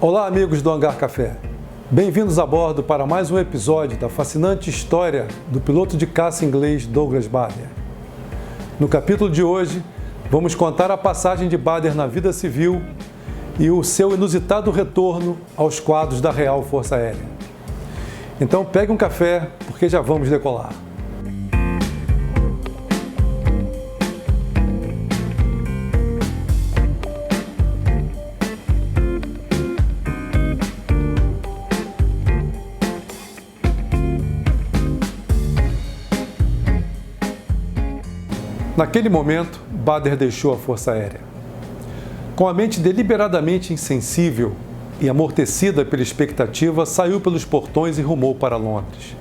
Olá, amigos do Hangar Café. Bem-vindos a bordo para mais um episódio da fascinante história do piloto de caça inglês Douglas Bader. No capítulo de hoje, vamos contar a passagem de Bader na vida civil e o seu inusitado retorno aos quadros da Real Força Aérea. Então pegue um café, porque já vamos decolar. Naquele momento, Bader deixou a Força Aérea. Com a mente deliberadamente insensível e amortecida pela expectativa, saiu pelos portões e rumou para Londres.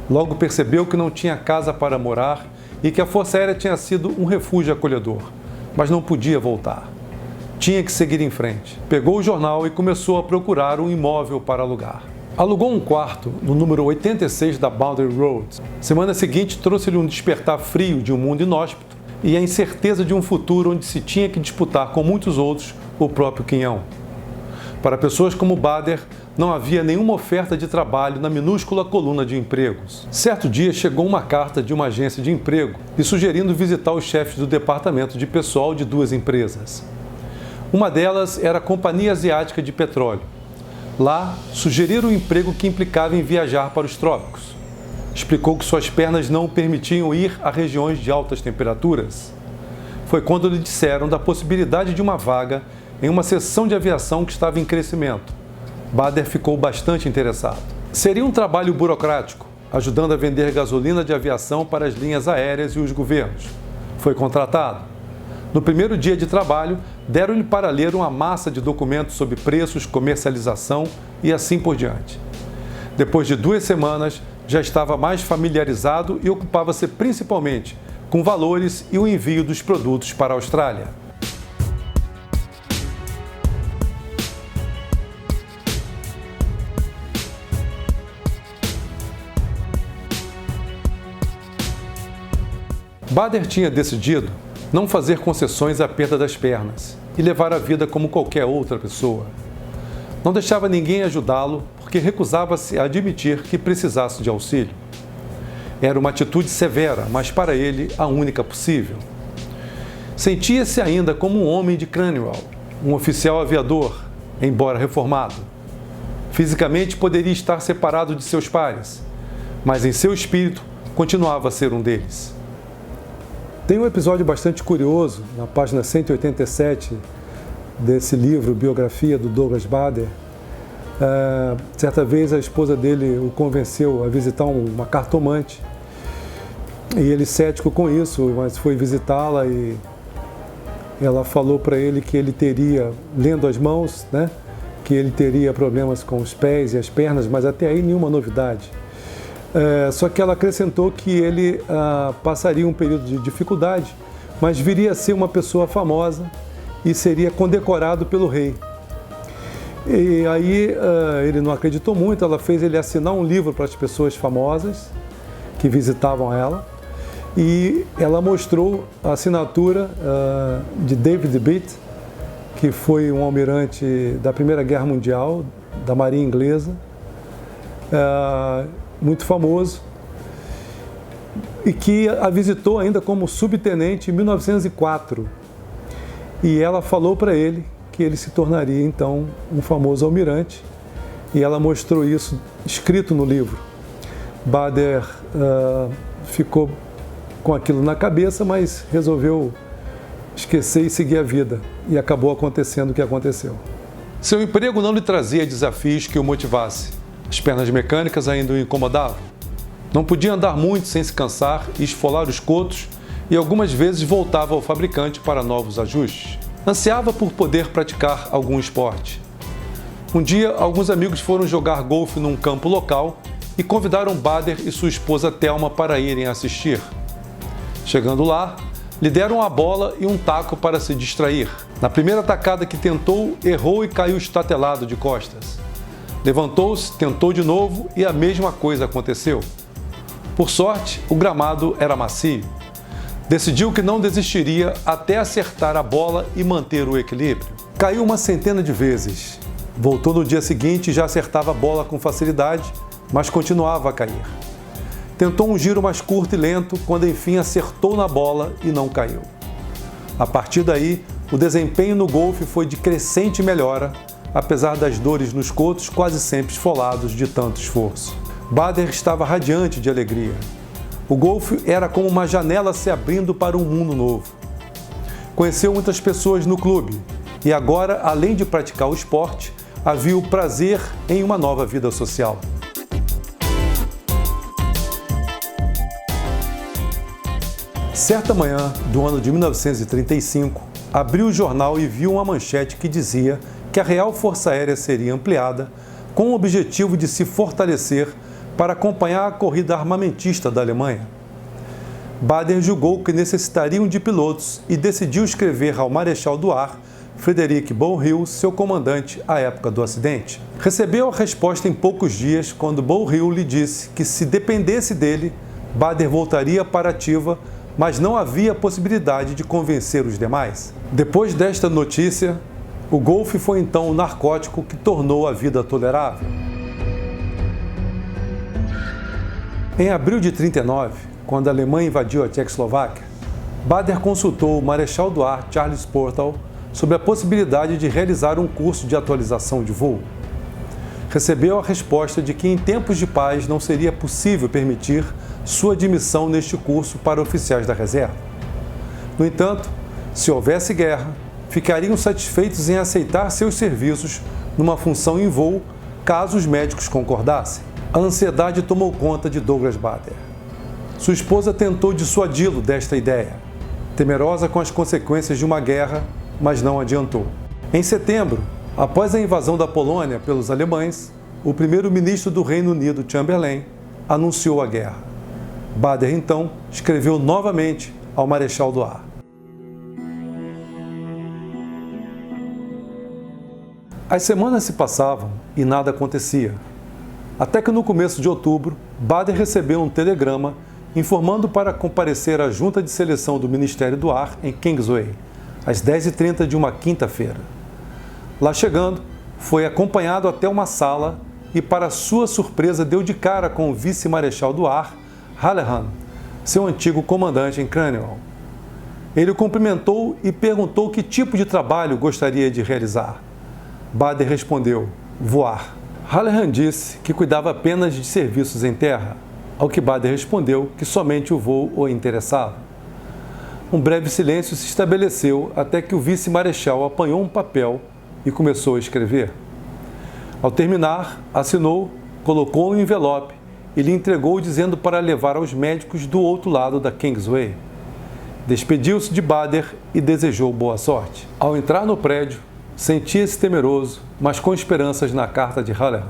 Logo percebeu que não tinha casa para morar e que a Força Aérea tinha sido um refúgio acolhedor, mas não podia voltar. Tinha que seguir em frente. Pegou o jornal e começou a procurar um imóvel para alugar. Alugou um quarto no número 86 da Boundary Road. Semana seguinte, trouxe-lhe um despertar frio de um mundo inóspito e a incerteza de um futuro onde se tinha que disputar com muitos outros o próprio quinhão. Para pessoas como Bader, não havia nenhuma oferta de trabalho na minúscula coluna de empregos. Certo dia chegou uma carta de uma agência de emprego lhe sugerindo visitar os chefes do departamento de pessoal de duas empresas. Uma delas era a Companhia Asiática de Petróleo. Lá, sugeriram um emprego que implicava em viajar para os trópicos. Explicou que suas pernas não o permitiam ir a regiões de altas temperaturas. Foi quando lhe disseram da possibilidade de uma vaga em uma seção de aviação que estava em crescimento. Bader ficou bastante interessado. Seria um trabalho burocrático, ajudando a vender gasolina de aviação para as linhas aéreas e os governos. Foi contratado. No primeiro dia de trabalho, deram-lhe para ler uma massa de documentos sobre preços, comercialização e assim por diante. Depois de 2 semanas, já estava mais familiarizado e ocupava-se principalmente com valores e o envio dos produtos para a Austrália. Bader tinha decidido não fazer concessões à perda das pernas e levar a vida como qualquer outra pessoa. Não deixava ninguém ajudá-lo porque recusava-se a admitir que precisasse de auxílio. Era uma atitude severa, mas para ele a única possível. Sentia-se ainda como um homem de Cranwell, um oficial aviador, embora reformado. Fisicamente poderia estar separado de seus pares, mas em seu espírito continuava a ser um deles. Tem um episódio bastante curioso, na página 187 desse livro, Biografia do Douglas Bader. Certa vez a esposa dele o convenceu a visitar uma cartomante. E ele, cético com isso, mas foi visitá-la e ela falou para ele que ele teria, lendo as mãos, né, que ele teria problemas com os pés e as pernas, mas até aí nenhuma novidade. Só que ela acrescentou que ele passaria um período de dificuldade, mas viria a ser uma pessoa famosa e seria condecorado pelo rei. E aí ele não acreditou muito, ela fez ele assinar um livro para as pessoas famosas que visitavam ela e ela mostrou a assinatura de David Beat, que foi um almirante da Primeira Guerra Mundial, da Marinha Inglesa, muito famoso, e que a visitou ainda como subtenente em 1904. E ela falou para ele que ele se tornaria, então, um famoso almirante. E ela mostrou isso escrito no livro. Bader ficou com aquilo na cabeça, mas resolveu esquecer e seguir a vida. E acabou acontecendo o que aconteceu. Seu emprego não lhe trazia desafios que o motivasse. As pernas mecânicas ainda o incomodavam. Não podia andar muito sem se cansar e esfolar os cotos, e algumas vezes voltava ao fabricante para novos ajustes. Ansiava por poder praticar algum esporte. Um dia, alguns amigos foram jogar golfe num campo local e convidaram Bader e sua esposa Thelma para irem assistir. Chegando lá, lhe deram a bola e um taco para se distrair. Na primeira tacada que tentou, errou e caiu estatelado de costas. Levantou-se, tentou de novo e a mesma coisa aconteceu. Por sorte, o gramado era macio. Decidiu que não desistiria até acertar a bola e manter o equilíbrio. Caiu uma centena de vezes Voltou no dia seguinte e já acertava a bola com facilidade, mas continuava a cair. Tentou um giro mais curto e lento, quando enfim acertou na bola e não caiu. A partir daí, o desempenho no golfe foi de crescente melhora, apesar das dores nos cotos quase sempre esfolados de tanto esforço. Bader estava radiante de alegria. O golfe era como uma janela se abrindo para um mundo novo. Conheceu muitas pessoas no clube e agora, além de praticar o esporte, havia o prazer em uma nova vida social. Certa manhã do ano de 1935, abriu o jornal e viu uma manchete que dizia que a Real Força Aérea seria ampliada com o objetivo de se fortalecer para acompanhar a corrida armamentista da Alemanha. Bader julgou que necessitariam de pilotos e decidiu escrever ao Marechal do Ar, Frederick Bouhill, seu comandante à época do acidente. Recebeu a resposta em poucos dias, quando Bouhill lhe disse que, se dependesse dele, Bader voltaria para a ativa, mas não havia possibilidade de convencer os demais. Depois desta notícia, o golfe foi então o narcótico que tornou a vida tolerável. Em abril de 1939, quando a Alemanha invadiu a Tchecoslováquia, Bader consultou o Marechal do Ar Charles Portal sobre a possibilidade de realizar um curso de atualização de voo. Recebeu a resposta de que em tempos de paz não seria possível permitir sua admissão neste curso para oficiais da reserva. No entanto, se houvesse guerra, ficariam satisfeitos em aceitar seus serviços numa função em voo, caso os médicos concordassem. A ansiedade tomou conta de Douglas Bader. Sua esposa tentou dissuadi-lo desta ideia, temerosa com as consequências de uma guerra, mas não adiantou. Em setembro, após a invasão da Polônia pelos alemães, o primeiro-ministro do Reino Unido, Chamberlain, anunciou a guerra. Bader, então, escreveu novamente ao Marechal do Ar. As semanas se passavam e nada acontecia. Até que no começo de outubro, Bader recebeu um telegrama informando para comparecer à junta de seleção do Ministério do Ar em Kingsway, às 10h30 de uma quinta-feira. Lá chegando, foi acompanhado até uma sala e, para sua surpresa, deu de cara com o vice-marechal do Ar, Hallehan, seu antigo comandante em Cranwell. Ele o cumprimentou e perguntou que tipo de trabalho gostaria de realizar. Bader respondeu: voar. Hallehan disse que cuidava apenas de serviços em terra, ao que Bader respondeu que somente o voo o interessava. Um breve silêncio se estabeleceu até que o vice-marechal apanhou um papel e começou a escrever. Ao terminar, assinou, colocou no envelope e lhe entregou dizendo para levar aos médicos do outro lado da Kingsway. Despediu-se de Bader e desejou boa sorte. Ao entrar no prédio, sentia-se temeroso, mas com esperanças na carta de Hallehan.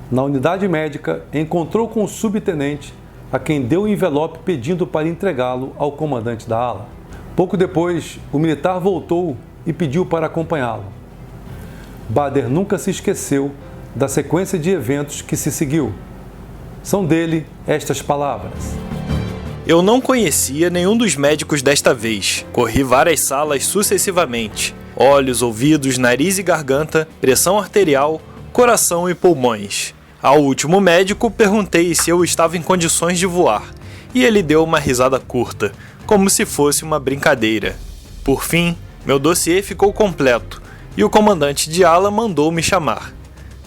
Na unidade médica, encontrou com o subtenente, a quem deu o envelope pedindo para entregá-lo ao comandante da ala. Pouco depois, o militar voltou e pediu para acompanhá-lo. Bader nunca se esqueceu da sequência de eventos que se seguiu. São dele estas palavras: Eu não conhecia nenhum dos médicos desta vez. Corri várias salas sucessivamente. Olhos, ouvidos, nariz e garganta, pressão arterial, coração e pulmões. Ao último médico, perguntei se eu estava em condições de voar, e ele deu uma risada curta, como se fosse uma brincadeira. Por fim, meu dossiê ficou completo, e o comandante de ala mandou me chamar.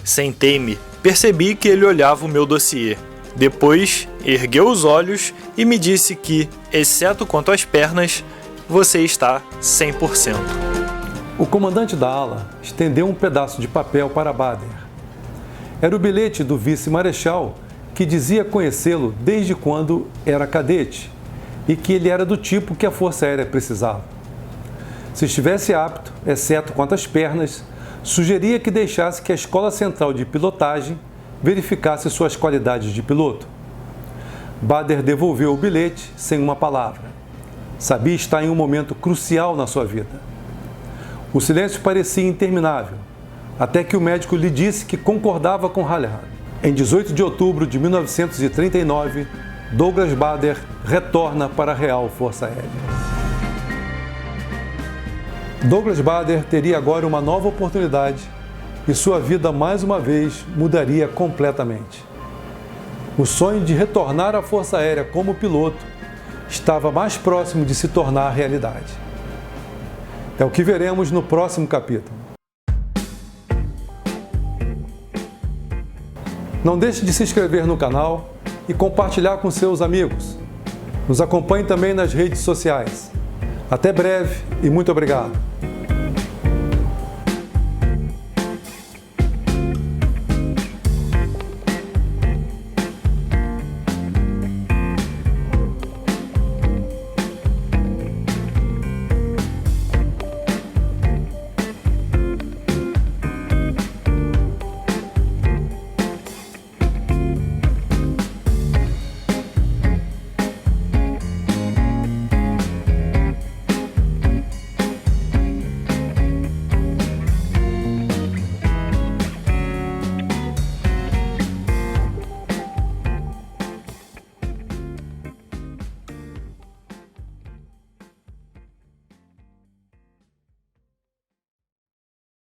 Sentei-me, percebi que ele olhava o meu dossiê. Depois, ergueu os olhos e me disse que, exceto quanto às pernas, você está 100%. O comandante da ala estendeu um pedaço de papel para Bader. Era o bilhete do vice-marechal, que dizia conhecê-lo desde quando era cadete e que ele era do tipo que a Força Aérea precisava. Se estivesse apto, exceto quanto às pernas, sugeria que deixasse que a Escola Central de Pilotagem verificasse suas qualidades de piloto. Bader devolveu o bilhete sem uma palavra. Sabia estar em um momento crucial na sua vida. O silêncio parecia interminável, até que o médico lhe disse que concordava com Hallehan. Em 18 de outubro de 1939, Douglas Bader retorna para a Real Força Aérea. Douglas Bader teria agora uma nova oportunidade e sua vida mais uma vez mudaria completamente. O sonho de retornar à Força Aérea como piloto estava mais próximo de se tornar realidade. É o que veremos no próximo capítulo. Não deixe de se inscrever no canal e compartilhar com seus amigos. Nos acompanhe também nas redes sociais. Até breve e muito obrigado!